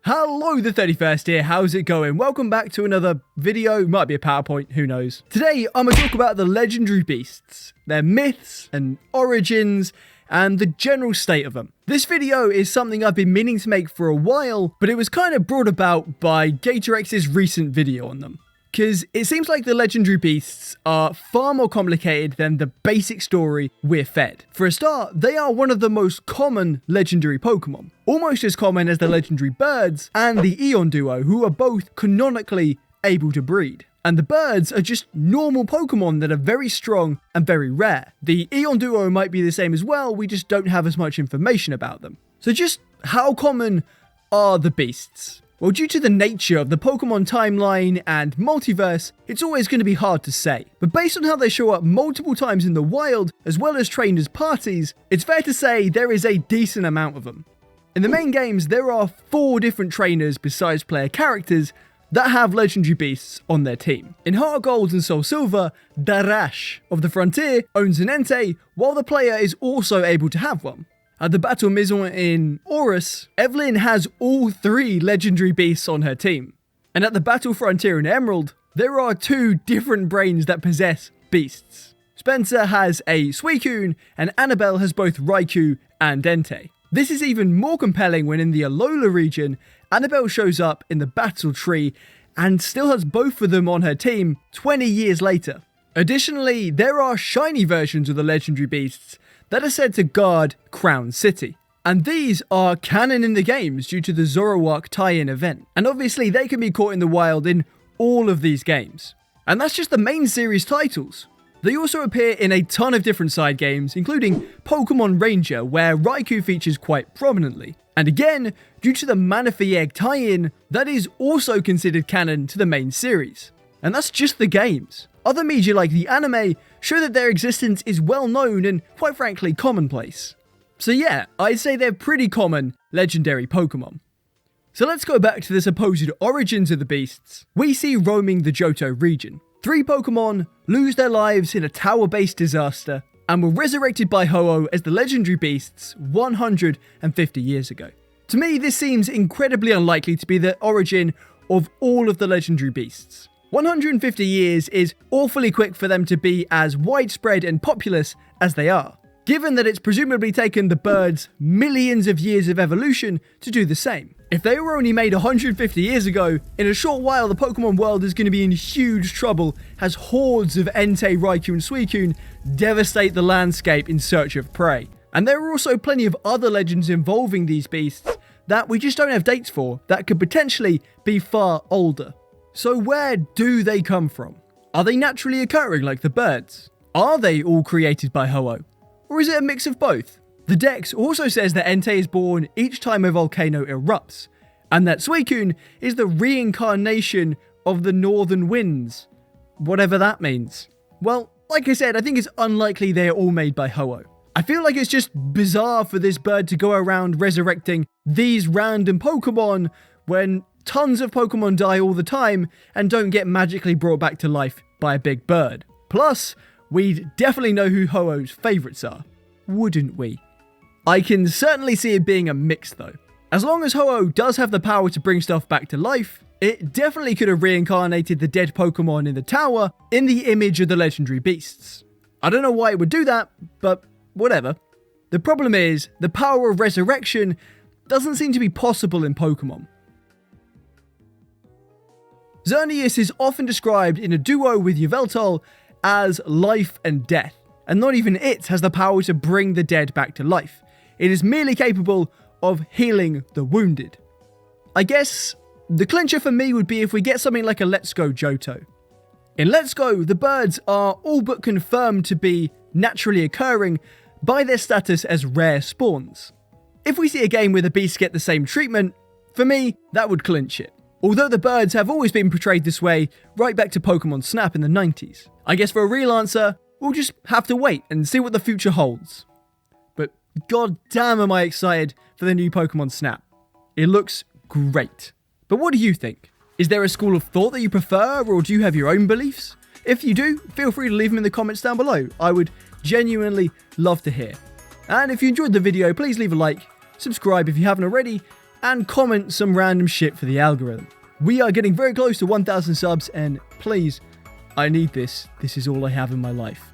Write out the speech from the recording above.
Hello, the 31st here, how's it going? Welcome back to another video, might be a PowerPoint, who knows. Today, I'm going to talk about the legendary beasts, their myths and origins, and the general state of them. This video is something I've been meaning to make for a while, but it was kind of brought about by GatorX's recent video on them. Because it seems like the legendary beasts are far more complicated than the basic story we're fed. For a start, they are one of the most common legendary Pokemon. Almost as common as the legendary birds and the Eon duo, who are both canonically able to breed. And the birds are just normal Pokemon that are very strong and very rare. The Eon duo might be the same as well, we just don't have as much information about them. So just how common are the beasts? Well, due to the nature of the Pokemon timeline and multiverse, it's always going to be hard to say. But based on how they show up multiple times in the wild, as well as trained as parties, it's fair to say there is a decent amount of them. In the main games, there are 4 different trainers besides player characters that have legendary beasts on their team. In Heart Gold and Soul Silver, Darash of the Frontier owns an Entei, while the player is also able to have one. At the Battle Maison in Aurus, Evelyn has all 3 legendary beasts on her team. And at the Battle Frontier in Emerald, there are 2 different brains that possess beasts. Spencer has a Suicune, and Annabelle has both Raikou and Entei. This is even more compelling when in the Alola region, Annabelle shows up in the battle tree and still has both of them on her team 20 years later. Additionally, there are shiny versions of the legendary beasts that are said to guard Crown City. And these are canon in the games due to the Zoroark tie-in event. And obviously they can be caught in the wild in all of these games. And that's just the main series titles. They also appear in a ton of different side games, including Pokemon Ranger, where Raikou features quite prominently. And again, due to the Manaphy Egg tie-in, that is also considered canon to the main series. And that's just the games. Other media like the anime show that their existence is well known and quite frankly commonplace. So yeah, I'd say they're pretty common legendary Pokemon. So let's go back to the supposed origins of the beasts we see roaming the Johto region. 3 Pokemon lose their lives in a tower-based disaster and were resurrected by Ho-Oh as the legendary beasts 150 years ago. To me, this seems incredibly unlikely to be the origin of all of the legendary beasts. 150 years is awfully quick for them to be as widespread and populous as they are, given that it's presumably taken the birds millions of years of evolution to do the same. If they were only made 150 years ago, in a short while the Pokemon world is going to be in huge trouble as hordes of Entei, Raikou and Suicune devastate the landscape in search of prey. And there are also plenty of other legends involving these beasts that we just don't have dates for that could potentially be far older. So where do they come from? Are they naturally occurring like the birds? Are they all created by Ho-Oh? Or is it a mix of both? The Dex also says that Entei is born each time a volcano erupts, and that Suicune is the reincarnation of the northern winds. Whatever that means. Well, like I said, I think it's unlikely they are all made by Ho-Oh. I feel like it's just bizarre for this bird to go around resurrecting these random Pokemon when tons of Pokemon die all the time and don't get magically brought back to life by a big bird. Plus, we'd definitely know who Ho-Oh's favourites are, wouldn't we? I can certainly see it being a mix though. As long as Ho-Oh does have the power to bring stuff back to life, it definitely could have reincarnated the dead Pokemon in the tower in the image of the legendary beasts. I don't know why it would do that, but whatever. The problem is, the power of resurrection doesn't seem to be possible in Pokemon. Xerneas is often described in a duo with Yveltal as life and death, and not even it has the power to bring the dead back to life. It is merely capable of healing the wounded. I guess the clincher for me would be if we get something like a Let's Go Johto. In Let's Go, the birds are all but confirmed to be naturally occurring by their status as rare spawns. If we see a game where the beasts get the same treatment, for me, that would clinch it. Although the birds have always been portrayed this way right back to Pokemon Snap in the 90s. I guess for a real answer, we'll just have to wait and see what the future holds. But god damn am I excited for the new Pokemon Snap. It looks great. But what do you think? Is there a school of thought that you prefer, or do you have your own beliefs? If you do, feel free to leave them in the comments down below. I would genuinely love to hear. And if you enjoyed the video, please leave a like, subscribe if you haven't already, and comment some random shit for the algorithm. We are getting very close to 1,000 subs, and please, I need this. This is all I have in my life.